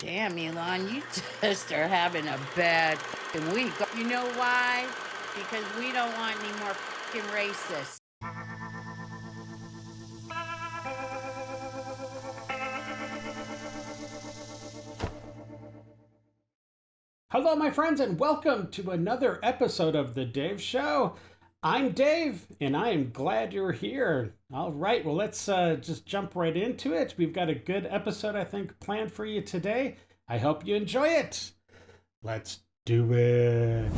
Damn, Elon, you just are having a bad fucking week. You know why? Because we don't want any more fucking racists. Hello, my friends, and welcome to another episode of The Dave Show. I'm Dave, and I am glad you're here. All right, well, let's just jump right into it. We've got a good episode, I think, planned for you today. I hope you enjoy it. Let's do it.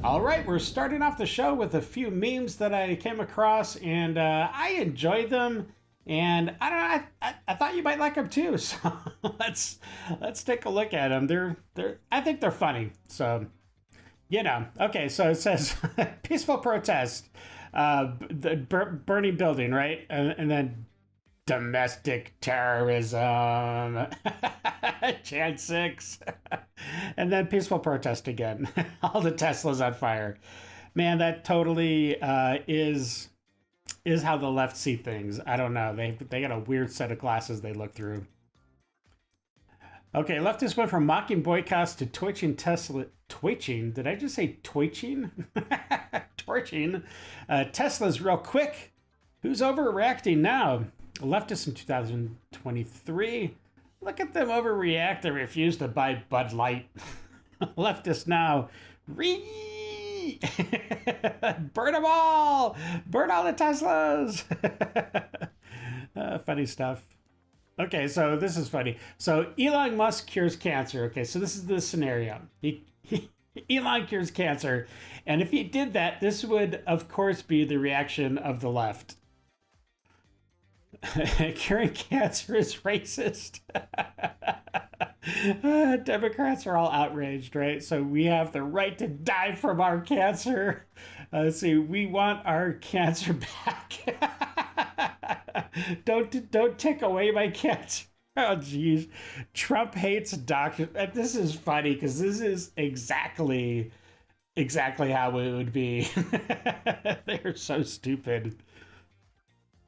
All right, we're starting off the show with a few memes that I came across, and I enjoyed them. And I don't know, I thought you might like them too. So let's take a look at them. I think they're funny. So, you know, okay. So it says peaceful protest, the burning building, right? And then domestic terrorism, chant 6, and then peaceful protest again. All the Teslas on fire. Man, that totally is how the left see things. I don't know. They got a weird set of glasses they look through. Okay, leftists went from mocking boycotts to twitching Tesla. Twitching? Did I just say twitching? Torching. Tesla's real quick. Who's overreacting now? Leftists in 2023. Look at them overreact and refuse to buy Bud Light. Leftists now. Burn them all! Burn all the Teslas! Funny stuff. Okay, so this is funny. So Elon Musk cures cancer. Okay, so this is the scenario. Elon cures cancer. And if he did that, this would, of course, be the reaction of the left. Curing cancer is racist. Democrats are all outraged, right? So we have the right to die from our cancer. Let's see, we want our cancer back. Don't take away my cancer. Oh, geez. Trump hates doctors. This is funny because this is exactly how it would be. They're so stupid.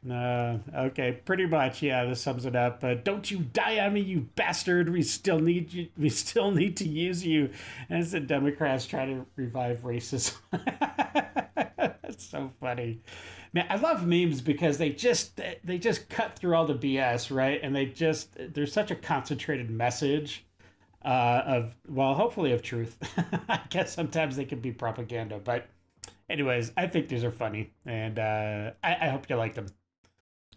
Okay, pretty much. Yeah, this sums it up. Don't you die on me, you bastard! We still need you. We still need to use you. As the Democrats try to revive racism. That's so funny. Man, I love memes because they just cut through all the BS, right? And there's such a concentrated message of, well, hopefully of truth. I guess sometimes they can be propaganda, but anyways, I think these are funny, and I hope you like them.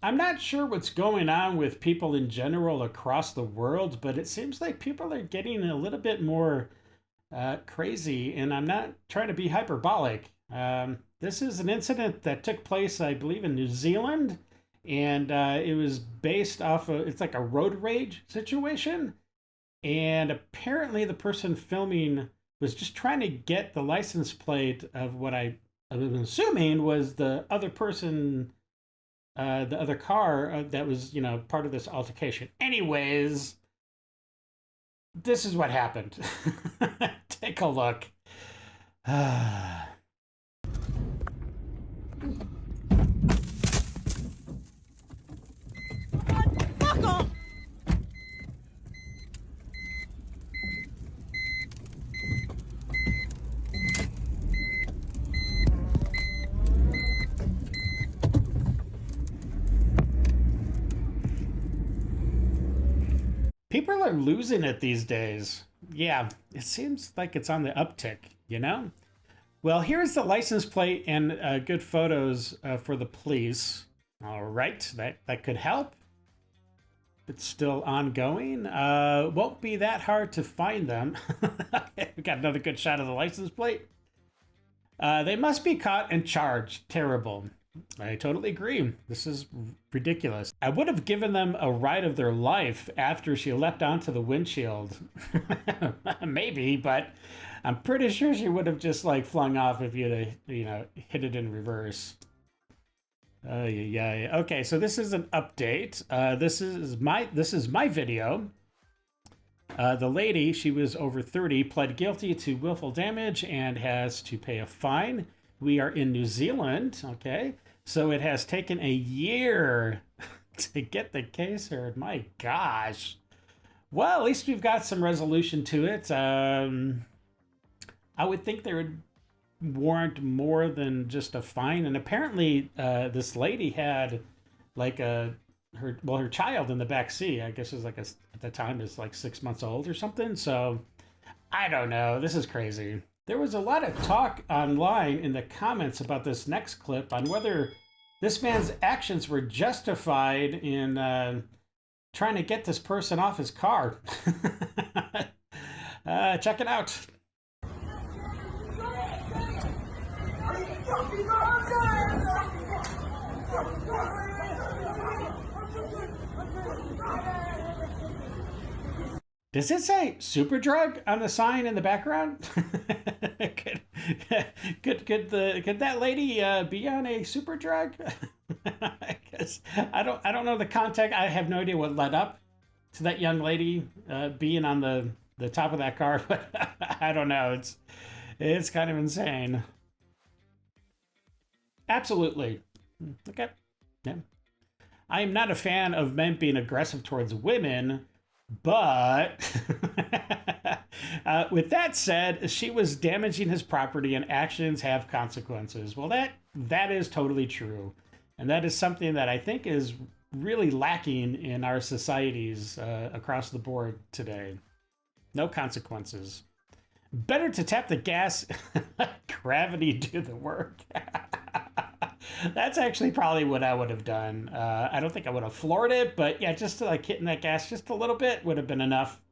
I'm not sure what's going on with people in general across the world, but it seems like people are getting a little bit more crazy, and I'm not trying to be hyperbolic. This is an incident that took place, I believe, in New Zealand, and it was based off of, it's like a road rage situation, and apparently the person filming was just trying to get the license plate of what I was assuming was the other person, the other car that was, part of this altercation. Anyways, this is what happened. Take a look. Fuck off! People are losing it these days. Yeah, it seems like it's on the uptick, Well, here's the license plate and good photos for the police. All right, that could help. It's still ongoing. Won't be that hard to find them. We got another good shot of the license plate. They must be caught and charged. Terrible. I totally agree. This is ridiculous. I would have given them a ride of their life after she leapt onto the windshield. Maybe, but I'm pretty sure she would have just flung off if you'd hit it in reverse. Yeah. Okay, so this is an update. This is my video. The lady, she was over 30, pled guilty to willful damage and has to pay a fine. We are in New Zealand, okay? So it has taken a year to get the case heard. My gosh. Well, at least we've got some resolution to it. I would think there would warrant more than just a fine. And apparently, this lady had like her child in the back seat. I guess it was like at the time is like 6 months old or something. So I don't know. This is crazy. There was a lot of talk online in the comments about this next clip on whether this man's actions were justified in trying to get this person off his car. Check it out. Does it say super drug on the sign in the background? could that lady be on a super drug? Because I don't know the context. I have no idea what led up to that young lady being on the top of that car, but I don't know. It's kind of insane. Absolutely. Okay. Yeah. I am not a fan of men being aggressive towards women. But with that said, she was damaging his property and actions have consequences. Well, that is totally true. And that is something that I think is really lacking in our societies across the board today. No consequences. Better to tap the gas, let gravity do the work. That's actually probably what I would have done. I don't think I would have floored it, but yeah, just to like hitting that gas just a little bit would have been enough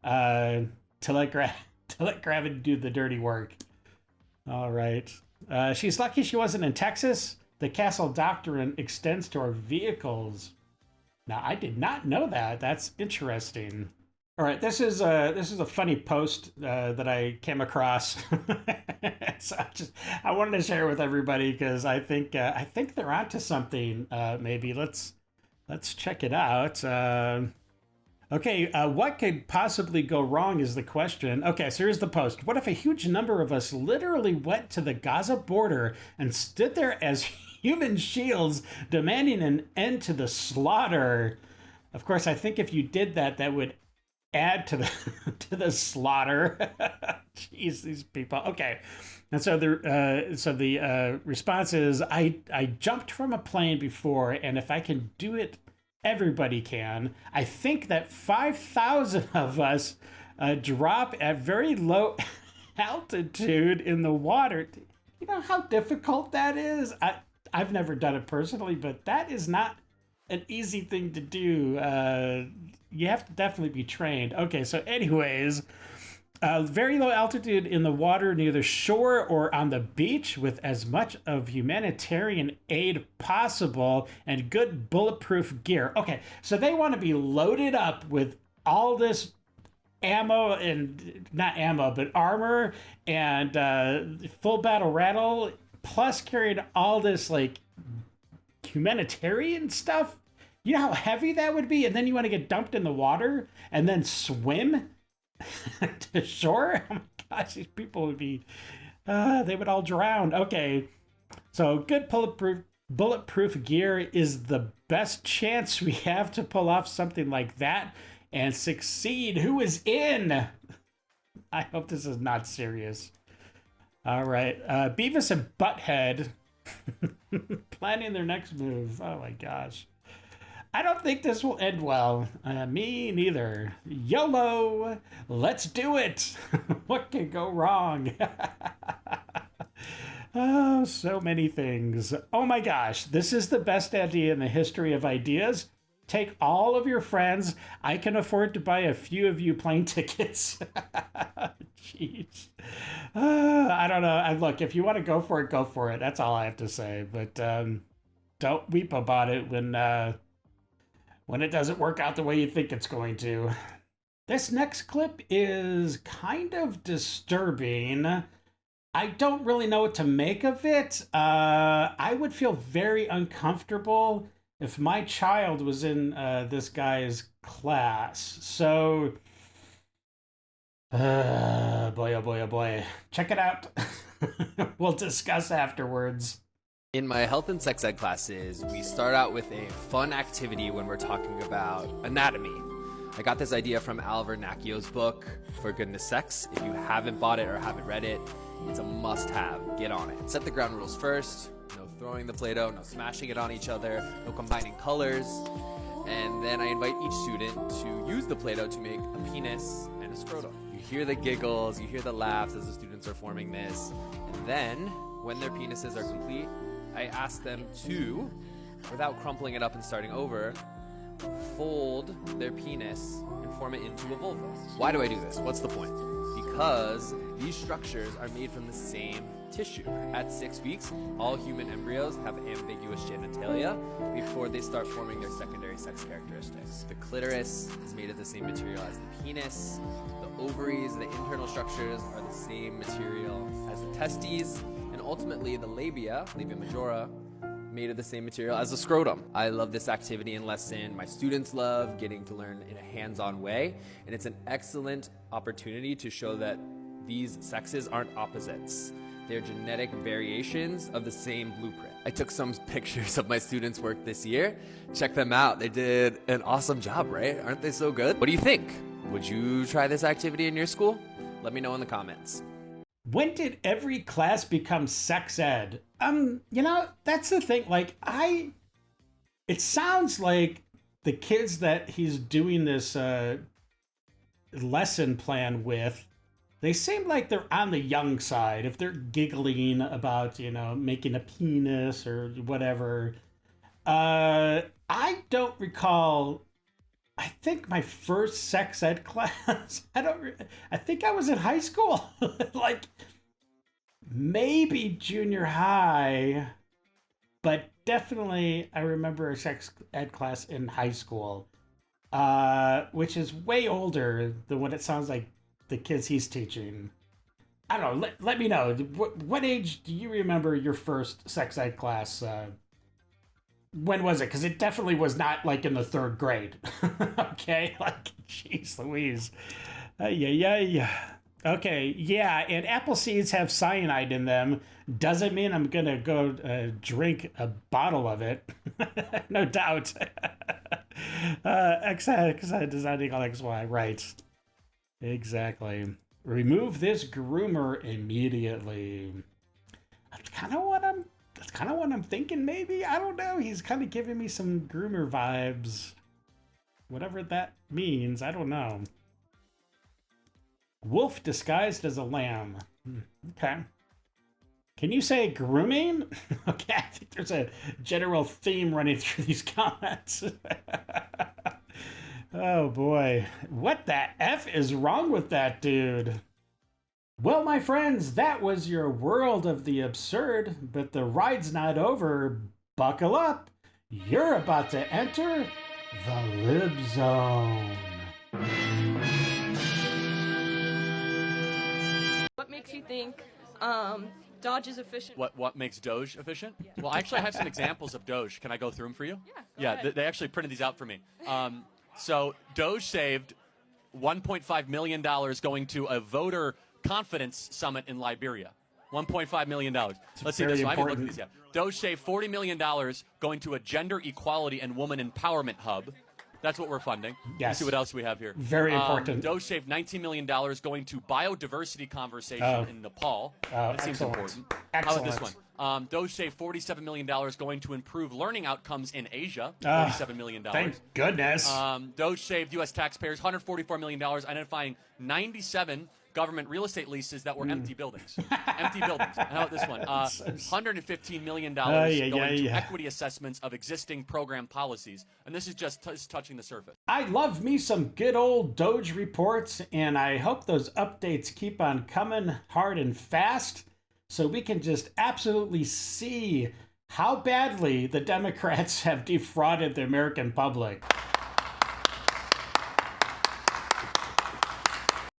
to let gravity do the dirty work. All right. She's lucky she wasn't in Texas. The castle doctrine extends to our vehicles. Now, I did not know that. That's interesting. All right, this is a funny post that I came across. So I wanted to share it with everybody because I think they're onto something. Maybe let's check it out. Okay, what could possibly go wrong is the question. Okay, so here's the post. What if a huge number of us literally went to the Gaza border and stood there as human shields, demanding an end to the slaughter? Of course, I think if you did that, that would add to the slaughter. Jeez, these people. Okay, and so the response is, I jumped from a plane before, and if I can do it, everybody can. I think that 5,000 of us drop at very low altitude in the water. You know how difficult that is? I've never done it personally, but that is not an easy thing to do. You have to definitely be trained. Okay, so anyways, very low altitude in the water near the shore or on the beach with as much of humanitarian aid possible and good bulletproof gear. Okay, so they want to be loaded up with all this ammo and not ammo, but armor and full battle rattle, plus carrying all this like humanitarian stuff. You know how heavy that would be? And then you want to get dumped in the water and then swim to shore? Oh my gosh, these people would be, they would all drown. Okay, so good bulletproof gear is the best chance we have to pull off something like that and succeed. Who is in? I hope this is not serious. All right, Beavis and Butthead planning their next move. Oh my gosh. I don't think this will end well. Me neither. YOLO! Let's do it! What can go wrong? Oh, so many things. Oh my gosh, this is the best idea in the history of ideas. Take all of your friends. I can afford to buy a few of you plane tickets. Jeez. I don't know. Look, if you want to go for it, go for it. That's all I have to say. But don't weep about it when it doesn't work out the way you think it's going to. This next clip is kind of disturbing. I don't really know what to make of it. I would feel very uncomfortable if my child was in this guy's class. So, boy, oh boy, oh boy. Check it out. We'll discuss afterwards. In my health and sex ed classes, we start out with a fun activity when we're talking about anatomy. I got this idea from Al Vernacchio's book, For Goodness Sex. If you haven't bought it or haven't read it, it's a must-have. Get on it. Set the ground rules first. No throwing the Play-Doh, no smashing it on each other, no combining colors. And then I invite each student to use the Play-Doh to make a penis and a scrotum. You hear the giggles, you hear the laughs as the students are forming this. And then, when their penises are complete, I ask them to, without crumpling it up and starting over, fold their penis and form it into a vulva. Why do I do this? What's the point? Because these structures are made from the same tissue. At 6 weeks, all human embryos have ambiguous genitalia before they start forming their secondary sex characteristics. The clitoris is made of the same material as the penis. The ovaries, the internal structures are the same material as the testes. And ultimately, the labia majora, made of the same material as the scrotum. I love this activity and lesson. My students love getting to learn in a hands-on way, and it's an excellent opportunity to show that these sexes aren't opposites. They're genetic variations of the same blueprint. I took some pictures of my students' work this year. Check them out. They did an awesome job, right? Aren't they so good? What do you think? Would you try this activity in your school? Let me know in the comments. When did every class become sex ed? That's the thing. It sounds like the kids that he's doing this lesson plan with, they seem like they're on the young side. If they're giggling about, making a penis or whatever. I don't recall. I think my first sex ed class, I think I was in high school. Maybe junior high, but definitely I remember a sex ed class in high school, which is way older than what it sounds like the kids he's teaching. I don't know. Let me know. What age do you remember your first sex ed class? When was it? Because it definitely was not in the third grade. Okay, jeez Louise. Yeah. Okay, yeah, and apple seeds have cyanide in them. Doesn't mean I'm gonna go drink a bottle of it. No doubt. X designing on XY, right. Exactly. Remove this groomer immediately. That's kind of what I'm thinking, maybe. I don't know. He's kind of giving me some groomer vibes. Whatever that means, I don't know. Wolf disguised as a lamb. Okay. Can you say grooming? Okay, I think there's a general theme running through these comments. Oh boy. What the F is wrong with that dude? Well, my friends, that was your world of the absurd, but the ride's not over. Buckle up. You're about to enter the lib zone. What makes you think Doge is efficient? What makes Doge efficient? Yeah. Well, actually, I have some examples of Doge. Can I go through them for you? Yeah, go ahead. They actually printed these out for me. So Doge saved $1.5 million going to a voter confidence summit in Liberia. $1.5 million. Let's see this one. I haven't looked at these yet. Doge saved $40 million going to a gender equality and woman empowerment hub. That's what we're funding. Yes. Let's see what else we have here. Very important. Doge saved $19 million going to biodiversity conversation in Nepal. That seems important. Excellent. How about this one? Doge saved $47 million going to improve learning outcomes in Asia. $47 million. Thank goodness. Doge saved U.S. taxpayers $144 million identifying 97 government real estate leases that were empty buildings. Empty buildings. And how about this one? $115 million going to equity assessments of existing program policies. And this is just touching the surface. I love me some good old Doge reports, and I hope those updates keep on coming hard and fast so we can just absolutely see how badly the Democrats have defrauded the American public.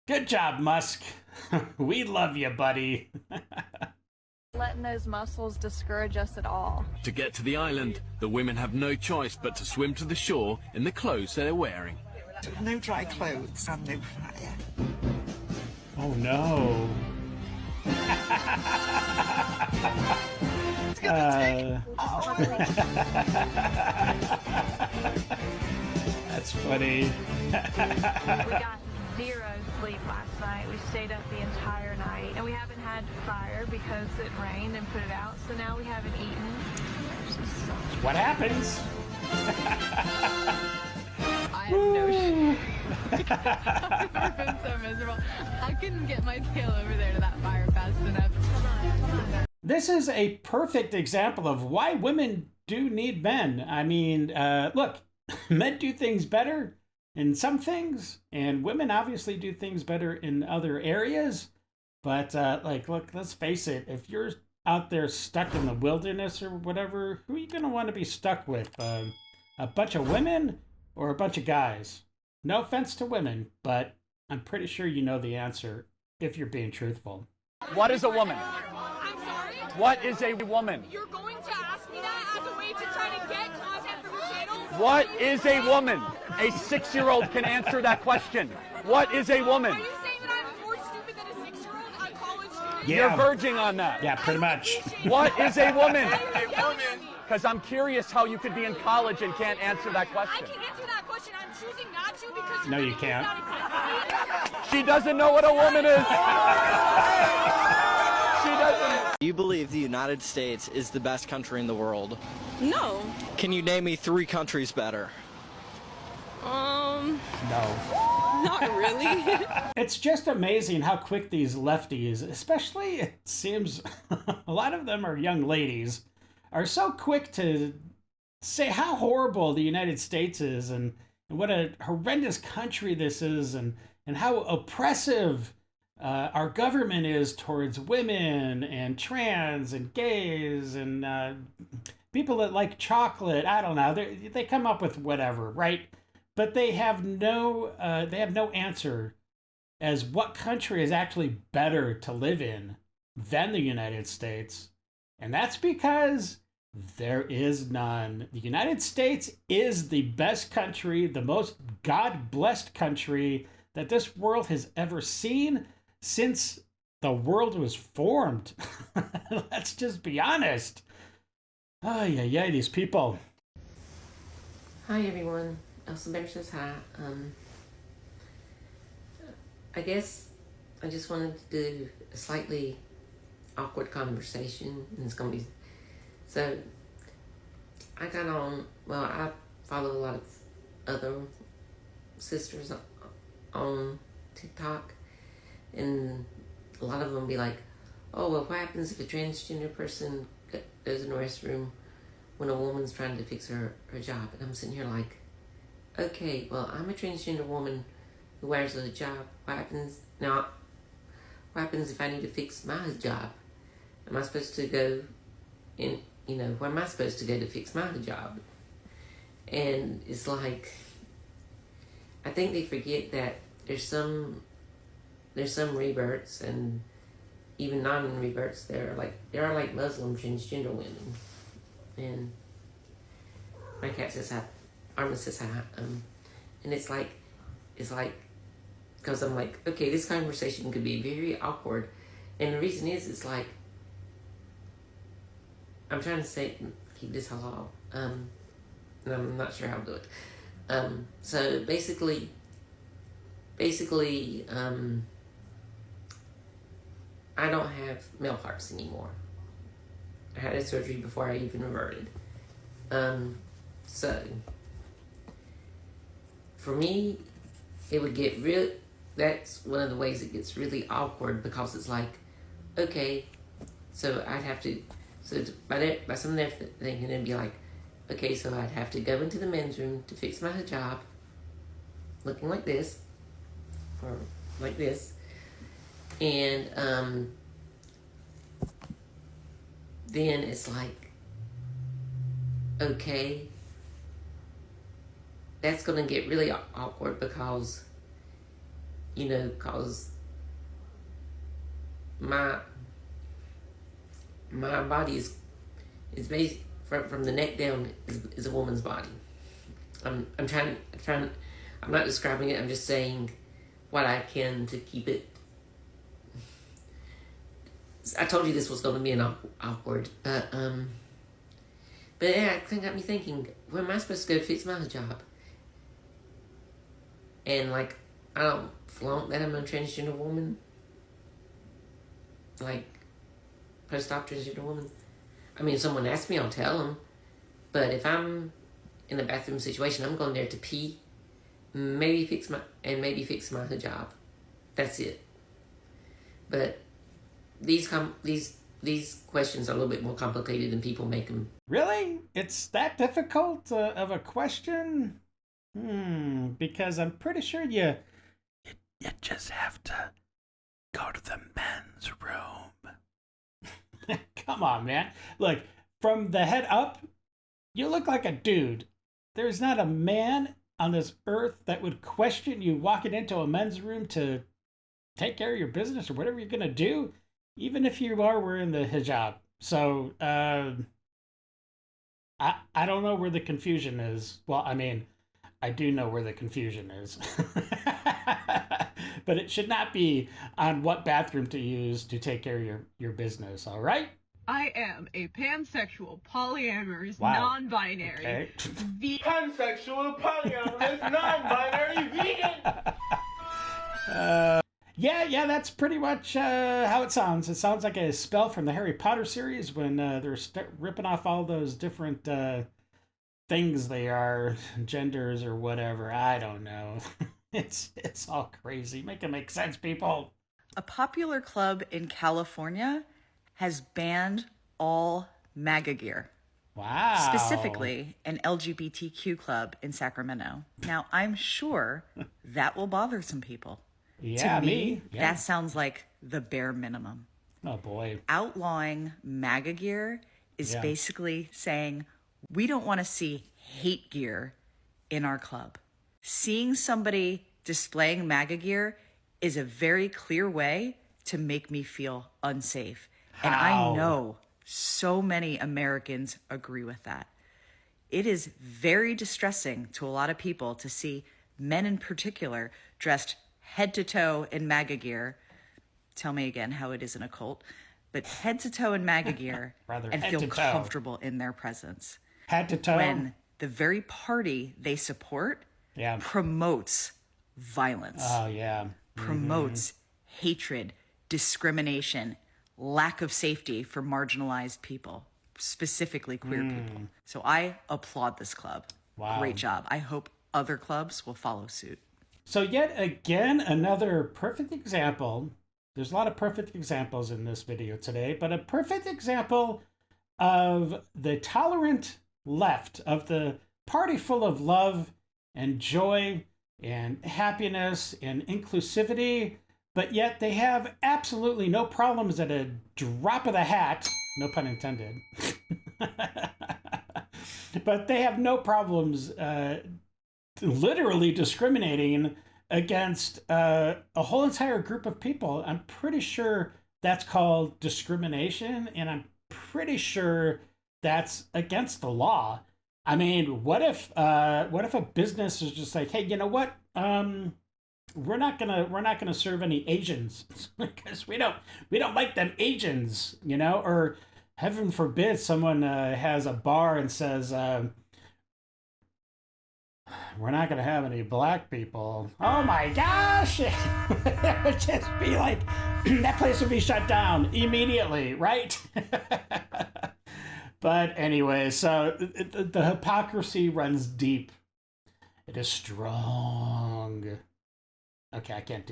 Good job, Musk. We love you, buddy. Letting those muscles discourage us at all. To get to the island, the women have no choice but to swim to the shore in the clothes they're wearing. No dry clothes and no fire. Oh no. That's funny. We got 0 sleep last night. We stayed up the entire night. And we haven't had fire because it rained and put it out. So now we haven't eaten. What happens? I have no shit. I've never been so miserable. I couldn't get my tail over there to that fire fast enough. Come on. This is a perfect example of why women do need men. I mean, look, men do things better in some things, and women obviously do things better in other areas. But, look, let's face it. If you're out there stuck in the wilderness or whatever, who are you going to want to be stuck with? A bunch of women or a bunch of guys? No offense to women, but I'm pretty sure you know the answer if you're being truthful. What is a woman? I'm sorry? What is a woman? You're going to ask me that as a way to try to get content for the channel? What is a woman? A 6-year-old can answer that question. What is a woman? Are you saying that I'm more stupid than a 6-year-old, a college student? Yeah. You're verging on that. Yeah, pretty much. What is a woman? Because I'm curious how you could be in college and can't answer that I question. can answer that question. I'm choosing not to because No, you can't. She doesn't know what a woman is. She doesn't. Do you believe the United States is the best country in the world? No. Can you name me 3 countries better? No. Not really. It's just amazing how quick these lefties, especially it seems a lot of them are young ladies, are so quick to say how horrible the United States is and what a horrendous country this is and how oppressive our government is towards women and trans and gays and people that like chocolate. I don't know. They come up with whatever, right? But they have no answer as what country is actually better to live in than the United States. And that's because there is none. The United States is the best country, the most God-blessed country that this world has ever seen since the world was formed. Let's just be honest. Ay, these people. Hi everyone, Elsa Bear says hi. I guess I just wanted to do a slightly awkward conversation, and it's gonna be so. I got on. Well, I follow a lot of other sisters on TikTok, and a lot of them be like, "Oh, well, what happens if a transgender person goes in the restroom when a woman's trying to fix her job?" And I'm sitting here like, okay, well, I'm a transgender woman who wears a hijab. What happens now? What happens if I need to fix my hijab? Am I supposed to go in? Where am I supposed to go to fix my hijab? And it's like, I think they forget that there's some reverts and even non-reverts. There are like Muslim transgender women. And my cat says hi. Armin says hi. And it's like, because I'm like, okay, this conversation could be very awkward. And the reason is, it's like, I'm trying to keep this halal. And I'm not sure how to do it. So basically, I don't have male parts anymore. I had a surgery before I even reverted. So for me, it would get real. That's one of the ways it gets really awkward, because it's like, okay, so I'd have to. So by some of their thinking, it'd be like, okay, so I'd have to go into the men's room to fix my hijab, looking like this, or like this, and then it's like, okay, that's gonna get really awkward because, cause my body is based from the neck down is a woman's body. I'm not describing it. I'm just saying what I can to keep it. I told you this was going to be an awkward, but yeah, it got me thinking. Where am I supposed to go to fix my hijab? And like, I don't flaunt that I'm a transgender woman. Like, post-op transgender woman. I mean, if someone asks me, I'll tell them. But if I'm in a bathroom situation, I'm going there to pee, maybe fix my hijab. That's it. But these questions are a little bit more complicated than people make them. Really? It's that difficult of a question? Because I'm pretty sure you just have to go to the men's room. Come on, man. Look, from the head up, you look like a dude. There's not a man on this earth that would question you walking into a men's room to take care of your business or whatever you're going to do, even if you are wearing the hijab. So, I don't know where the confusion is. Well, I mean, I do know where the confusion is. But it should not be on what bathroom to use to take care of your business, all right? I am a pansexual, polyamorous, Wow. non-binary, Okay. pansexual, polyamorous, non-binary vegan. Yeah, that's pretty much how it sounds. It sounds like a spell from the Harry Potter series when they're ripping off all those different things they are, genders or whatever. I don't know. It's all crazy. Make it make sense, people. A popular club in California has banned all MAGA gear. Wow. Specifically, an LGBTQ club in Sacramento. Now, I'm sure that will bother some people. Yeah, to me, yeah. that sounds like the bare minimum. Oh, boy. Outlawing MAGA gear is basically saying we don't want to see hate gear in our club. Seeing somebody displaying MAGA gear is a very clear way to make me feel unsafe. And I know so many Americans agree with that. It is very distressing to a lot of people to see men in particular dressed head to toe in MAGA gear. Tell me again how it isn't a cult, but head to toe in MAGA gear and feel comfortable in their presence. Head to toe. When the very party they support promotes violence. Oh, yeah. Promotes hatred, discrimination, lack of safety for marginalized people, specifically queer people. So I applaud this club. Wow. Great job. I hope other clubs will follow suit. So yet again, another perfect example. There's a lot of perfect examples in this video today, but a perfect example of the tolerant left, of the party full of love and joy and happiness and inclusivity, but yet they have absolutely no problems at a drop of the hat, no pun intended, but they have no problems literally discriminating against a whole entire group of people. I'm pretty sure that's called discrimination, and I'm pretty sure that's against the law. I mean, what if a business is just like, hey, you know what? We're not gonna serve any Asians because we don't like them Asians, you know? Or heaven forbid someone has a bar and says, we're not gonna have any black people. Oh my gosh! It would just be like that place would be shut down immediately, right? But anyway, so the hypocrisy runs deep. It is strong. Okay, I can't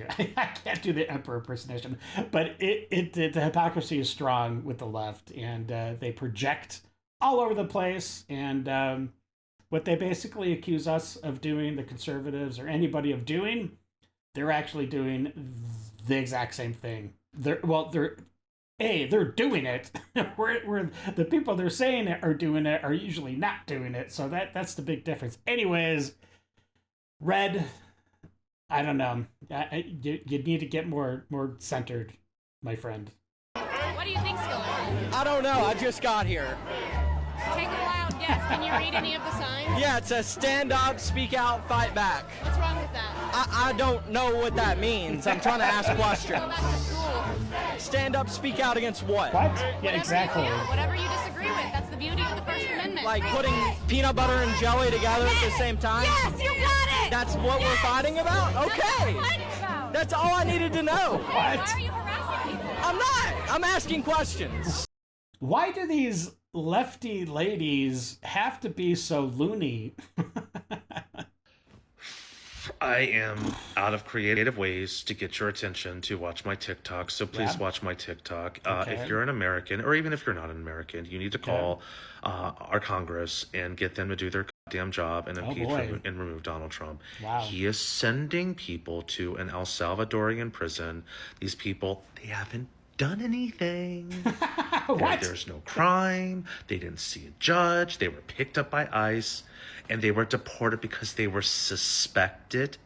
do the emperor impersonation, but the hypocrisy is strong with the left, and they project all over the place. And what they basically accuse us of doing, the conservatives or anybody of doing, they're actually doing the exact same thing. They're doing it. Where the people they're saying are doing it are usually not doing it. So that's the big difference. Anyways, Red, I don't know. You need to get more centered, my friend. What do you think's going on? I don't know. I just got here. Take a loud guess. Can you read any of the signs? Yeah, it says stand up, speak out, fight back. What's wrong with that? I don't know what that means. I'm trying to ask questions. Well, that's cool. Stand up, speak out against what? What? Yeah, exactly. Whatever you disagree with. That's the beauty of the First Amendment. Like putting peanut butter and jelly together at the same time? Yes, you got it! That's what we're fighting about? Okay. That's all I needed to know. Why are you harassing people? I'm not. I'm asking questions. Why do these lefty ladies have to be so loony? I am out of creative ways to get your attention to watch my TikTok, so please watch my TikTok. If you're an American, or even if you're not an American, you need to call our Congress and get them to do their goddamn job and impeach and remove Donald Trump. Wow. He is sending people to an El Salvadorian prison. These people, they haven't done anything. There's no crime. They didn't see a judge. They were picked up by ICE and they were deported because they were suspected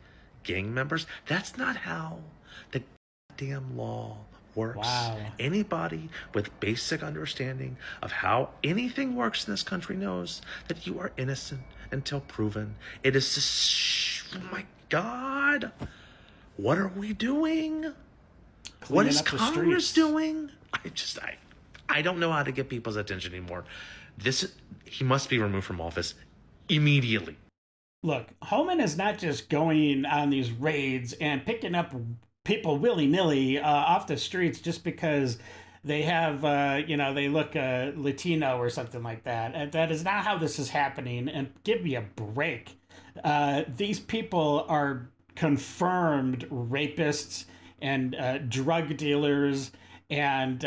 gang members. That's not how the goddamn law works. Wow. Anybody with basic understanding of how anything works in this country knows that you are innocent until proven. It is just, oh my God. What are we doing? What is Congress doing? I don't know how to get people's attention anymore. He must be removed from office immediately. Look, Homan is not just going on these raids and picking up people willy-nilly off the streets just because they have, they look Latino or something like that. And that is not how this is happening. And give me a break. These people are confirmed rapists and drug dealers and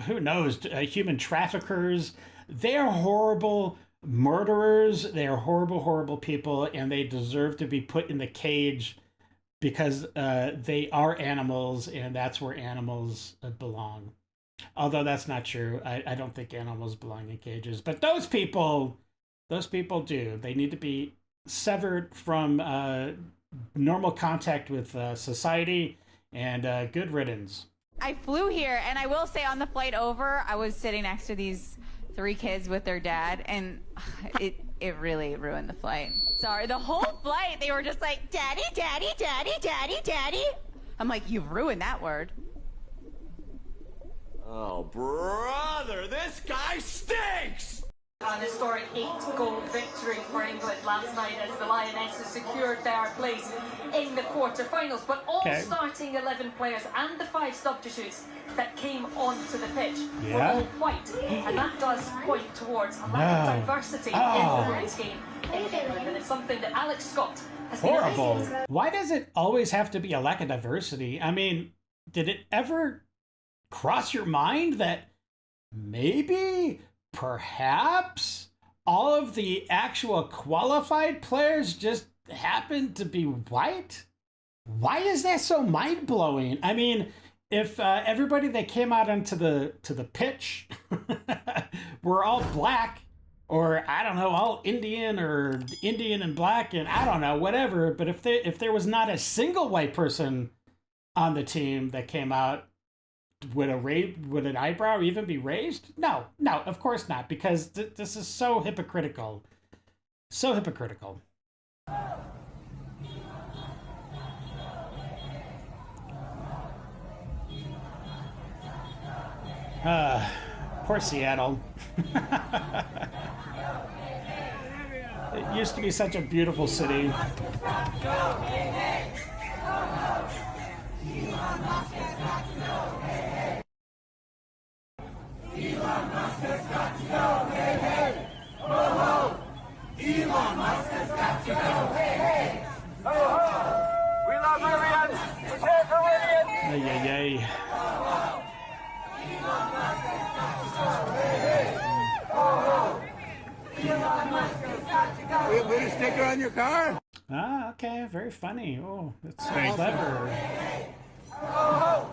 who knows, human traffickers. They are horrible murderers. They are horrible, horrible people, and they deserve to be put in the cage because they are animals, and that's where animals belong. Although that's not true. I don't think animals belong in cages, but those people do. They need to be severed from normal contact with society, and good riddance. I flew here, and I will say on the flight over, I was sitting next to these 3 kids with their dad, and it really ruined the flight. Sorry, the whole flight, they were just like, daddy, daddy, daddy, daddy, daddy. I'm like, you've ruined that word. Oh, brother, this guy stinks! An historic 8-goal victory for England last night as the Lionesses secured their place in the quarter-finals. But all starting 11 players and the 5 substitutes that came onto the pitch were all white. And that does point towards a lack of diversity in the women's game in England. And it's something that Alex Scott has been horrible. Why does it always have to be a lack of diversity? I mean, did it ever cross your mind that maybe, perhaps, all of the actual qualified players just happen to be white? Why is that so mind-blowing? I mean, if everybody that came out onto the pitch were all black, or I don't know, all Indian or Indian and black, and I don't know, whatever. But if there was not a single white person on the team that came out, would an eyebrow even be raised? No, of course not, because this is so hypocritical. So hypocritical. Poor Seattle. It used to be such a beautiful city. Elon Musk has got to go, hey, hey! Ho, ho! Elon Musk has got to go, hey, hey! Ho, ho! We love Rivian! We're here for Rivian! Ay, ay, ay. Ho, ho! Elon Musk has got to go, hey, hey! Ho, ho! Elon Musk has got to go! We put a sticker on your car? Ah, okay, very funny. Oh, that's very clever. Ho, ho!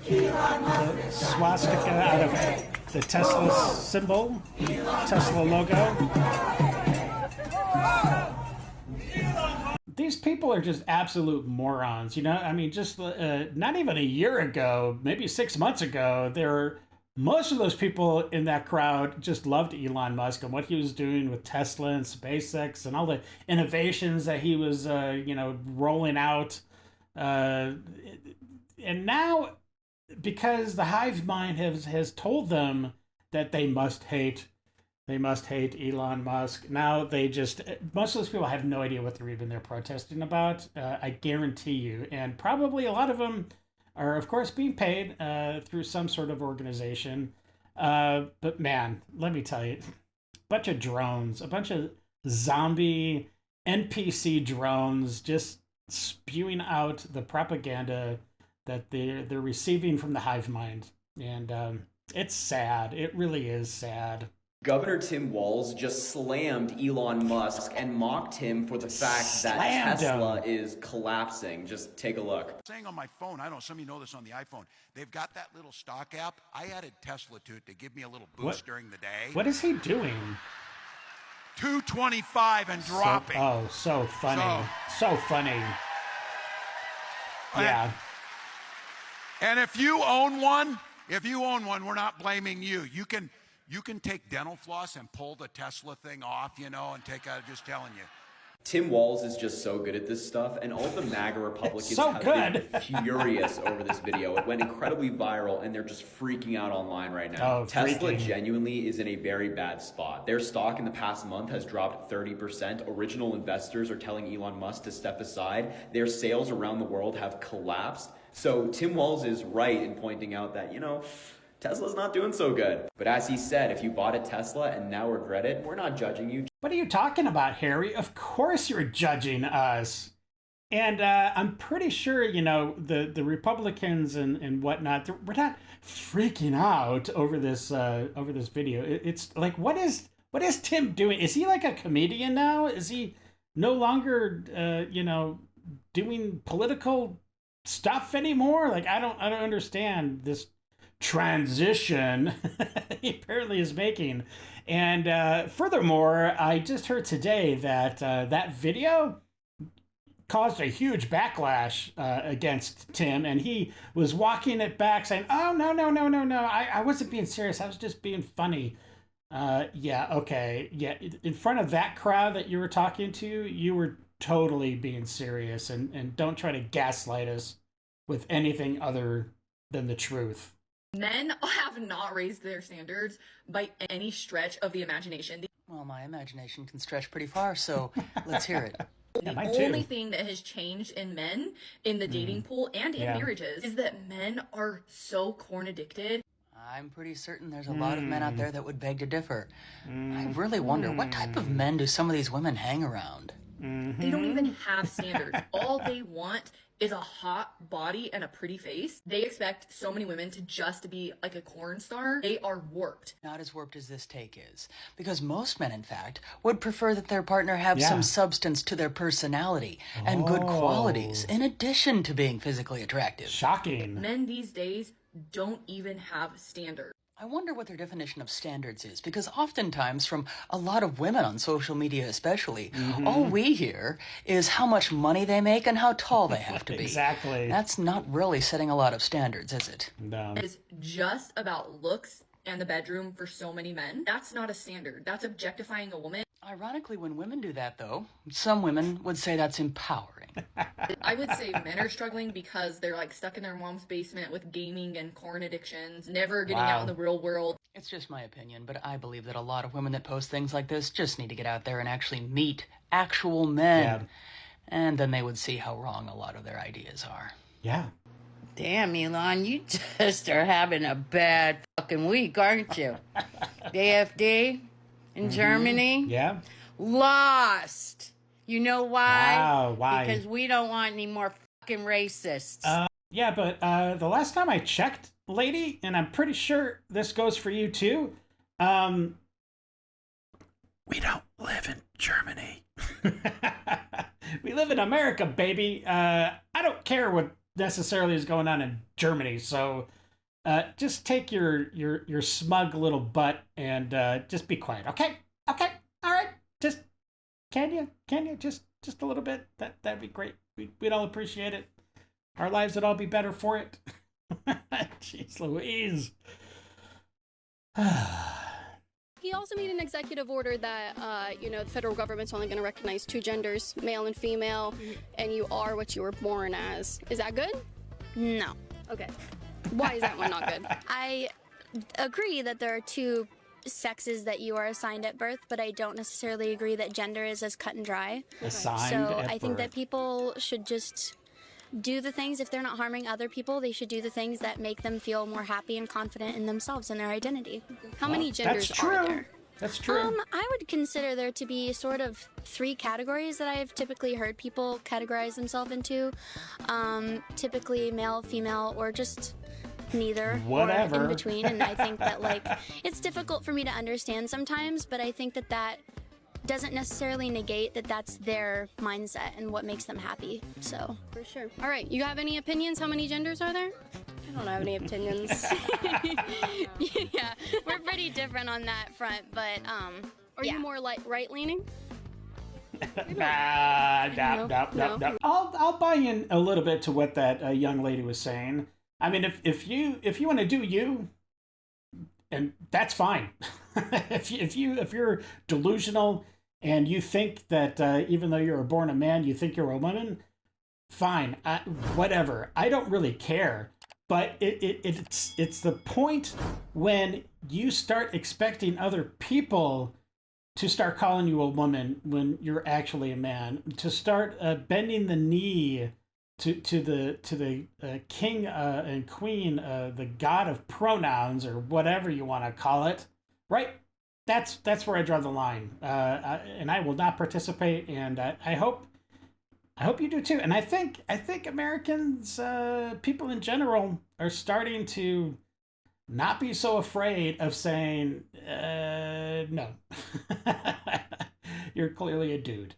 The swastika out of the Tesla symbol, Tesla logo. These people are just absolute morons, you know? I mean, just not even a year ago, maybe 6 months ago, most of those people in that crowd just loved Elon Musk and what he was doing with Tesla and SpaceX and all the innovations that he was, rolling out. And now, because the hive mind has told them that they must hate They must hate Elon Musk. Now most of those people have no idea what they're protesting about. I guarantee you. And probably a lot of them are, of course, being paid through some sort of organization. But man, let me tell you, a bunch of drones, a bunch of zombie NPC drones just spewing out the propaganda that they're receiving from the hive mind. And it's sad. It really is sad. Governor Tim Walz just slammed Elon Musk and mocked him for the fact that Tesla is collapsing. Just take a look. Saying on my phone, I don't know, some of you know this on the iPhone, they've got that little stock app. I added Tesla to it to give me a little boost during the day. What is he doing? 225 and dropping. So funny. So funny. Yeah. And if you own one, we're not blaming you. You can take dental floss and pull the Tesla thing off, and take out, just telling you. Tim Walz is just so good at this stuff, and all the MAGA Republicans have been furious over this video. It went incredibly viral, and they're just freaking out online right now. Tesla genuinely is in a very bad spot. Their stock in the past month has dropped 30%. Original investors are telling Elon Musk to step aside. Their sales around the world have collapsed. So Tim Walz is right in pointing out that, Tesla's not doing so good. But as he said, if you bought a Tesla and now regret it, we're not judging you. What are you talking about, Harry? Of course you're judging us. And I'm pretty sure, the Republicans and whatnot, we're not freaking out over this video. It's like, what is Tim doing? Is he like a comedian now? Is he no longer, doing political stuff anymore? Like, I don't understand this transition he apparently is making. And furthermore, I just heard today that that video caused a huge backlash against Tim, and he was walking it back saying, oh, no, I wasn't being serious, I was just being funny. Yeah, okay, yeah, in front of that crowd that you were talking to, you were totally being serious, and don't try to gaslight us with anything other than the truth. Men have not raised their standards by any stretch of the imagination. Well, my imagination can stretch pretty far, so let's hear it. The only thing that has changed in men, in the dating pool and in marriages, is that men are so corn addicted. I'm pretty certain there's a lot of men out there that would beg to differ. I really wonder, what type of men do some of these women hang around? They don't even have standards. All they want is a hot body and a pretty face. They expect so many women to just be like a porn star. They are warped. Not as warped as this take is. Because most men, in fact, would prefer that their partner have some substance to their personality and good qualities, in addition to being physically attractive. Shocking. Men these days don't even have standards. I wonder what their definition of standards is, because oftentimes from a lot of women on social media especially, all we hear is how much money they make and how tall they have to be. Exactly. That's not really setting a lot of standards, is it? No. It's just about looks and the bedroom for so many men. That's not a standard. That's objectifying a woman. Ironically, when women do that, though, some women would say that's empowering. I would say men are struggling because they're like stuck in their mom's basement with gaming and porn addictions, never getting out in the real world. It's just my opinion, but I believe that a lot of women that post things like this just need to get out there and actually meet actual men. Yeah. And then they would see how wrong a lot of their ideas are. Yeah. Damn, Elon, you just are having a bad fucking week, aren't you? The AfD in Germany? Yeah. Lost. You know why? Wow, why? Because we don't want any more fucking racists. Yeah, but the last time I checked, lady, and I'm pretty sure this goes for you too, we don't live in Germany. We live in America, baby. I don't care what necessarily is going on in Germany, so just take your smug little butt and just be quiet, okay? Okay, all right. Just can you just a little bit? That'd be great. We'd all appreciate it. Our lives would all be better for it. Jeez Louise. He also made an executive order that, the federal government's only going to recognize two genders, male and female, and you are what you were born as. Is that good? No. Okay. Why is that one not good? I agree that there are two sexes that you are assigned at birth, but I don't necessarily agree that gender is as cut and dry. Assigned so at I think that birth. people should just do the things, if they're not harming other people, they should do the things that make them feel more happy and confident in themselves and their identity. How many genders are there? That's true. I would consider there to be sort of 3 categories that I've typically heard people categorize themselves into. Typically male, female, or just neither, Whatever. or in between. And I think that, like, it's difficult for me to understand sometimes, but I think that that doesn't necessarily negate that that's their mindset and what makes them happy. So, for sure. All right, you have any opinions? How many genders are there? I don't have any opinions. Yeah, we're pretty different on that front, but are you more like right-leaning? No. I'll buy in a little bit to what that young lady was saying. I mean, if you want to do you, and that's fine. if you're delusional and you think that even though you're born a man, you think you're a woman, fine. Whatever. I don't really care. But it's the point when you start expecting other people to start calling you a woman when you're actually a man, to start bending the knee to the king and queen, the god of pronouns, or whatever you want to call it, right? That's where I draw the line, and I will not participate. And I hope you do too. And I think Americans, people in general, are starting to not be so afraid of saying no. You're clearly a dude.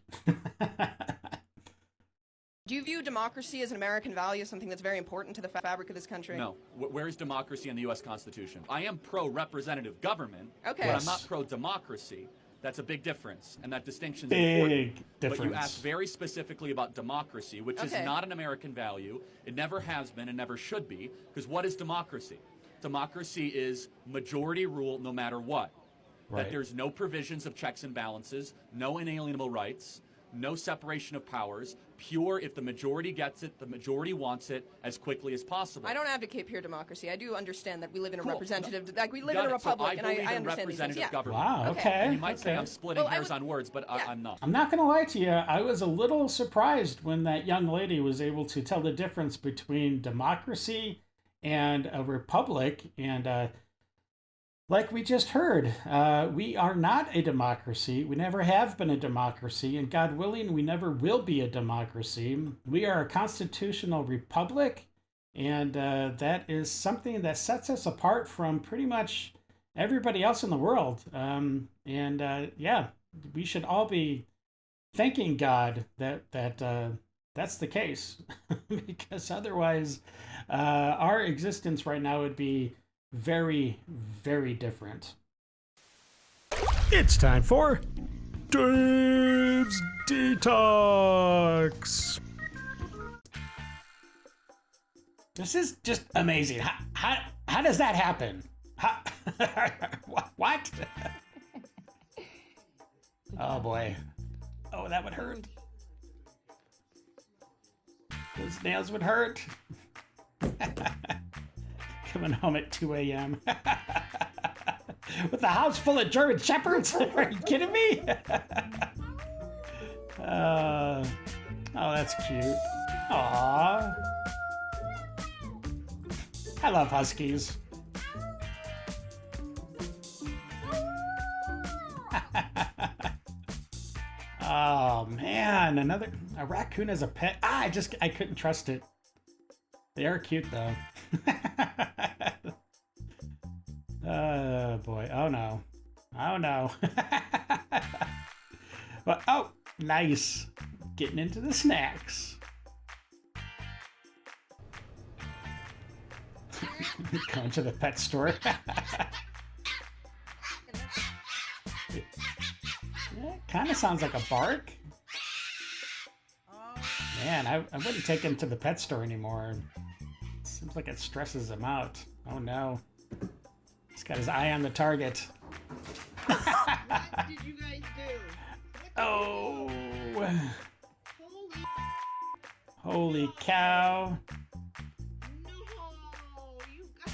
Do you view democracy as an American value, something that's very important to the fabric of this country? No. Where is democracy in the U.S. Constitution? I am pro-representative government, okay, but I'm not pro-democracy. That's a big difference, and that distinction is Big important. difference. But you asked very specifically about democracy, which is not an American value. It never has been and never should be, because what is democracy? Democracy is majority rule no matter what. Right. That there's no provisions of checks and balances, no inalienable rights, no separation of powers, pure if the majority gets it, the majority wants it as quickly as possible. I don't advocate pure democracy. I do understand that we live in a Cool. representative, like we live Got in a it. So republic, and I believe in understand these things. representative Yeah. government. Wow, okay. And you might say okay. I'm splitting hairs on words, but I'm not. I'm not going to lie to you. I was a little surprised when that young lady was able to tell the difference between democracy and a republic. And like we just heard, we are not a democracy. We never have been a democracy. And God willing, we never will be a democracy. We are a constitutional republic. And that is something that sets us apart from pretty much everybody else in the world. Yeah, we should all be thanking God that that's the case, because otherwise our existence right now would be very, very different. It's time for Dave's Detox. This is just amazing. How does that happen? What? Oh boy. Oh, that would hurt. Those nails would hurt. Coming home at 2 a.m. with a house full of German shepherds? Are you kidding me? Oh, that's cute. Aww. I love huskies. Oh man, a raccoon as a pet. I couldn't trust it. They are cute though. Oh boy. Oh no. Oh no. Well, oh, nice. Getting into the snacks. Going to the pet store. Yeah, kind of sounds like a bark. Man, I wouldn't take him to the pet store anymore. Seems like it stresses him out. Oh no. He's got his eye on the target. What did you guys do? Oh. Holy cow.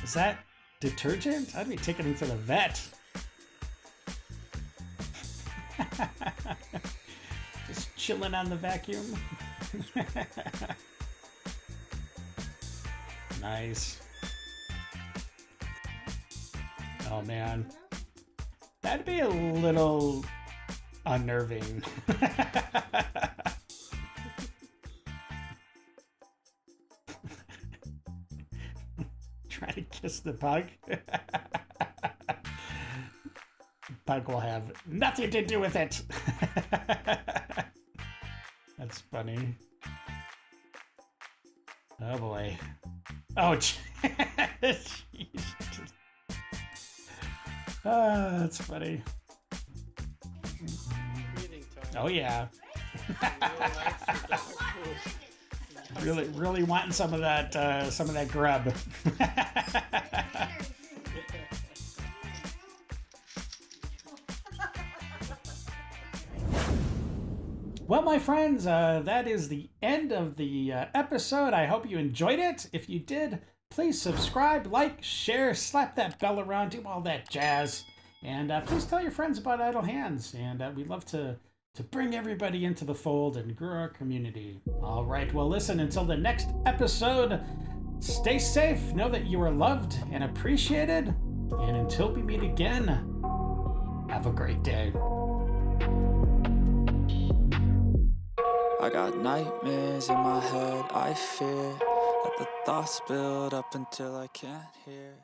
Is that detergent? I'd be taking him to the vet. Just chilling on the vacuum. Nice. Oh man. That'd be a little unnerving. Try to kiss the bug. Bug will have nothing to do with it. That's funny. Oh boy. Oh, jeez. That's funny. Oh yeah. really wanting some of that grub. Well, my friends, that is the end of the episode. I hope you enjoyed it. If you did, please subscribe, like, share, slap that bell around, do all that jazz. And please tell your friends about Idle Hands. And we'd love to bring everybody into the fold and grow our community. All right, well, listen, until the next episode, stay safe, know that you are loved and appreciated. And until we meet again, have a great day. I got nightmares in my head, I fear that the thoughts build up until I can't hear.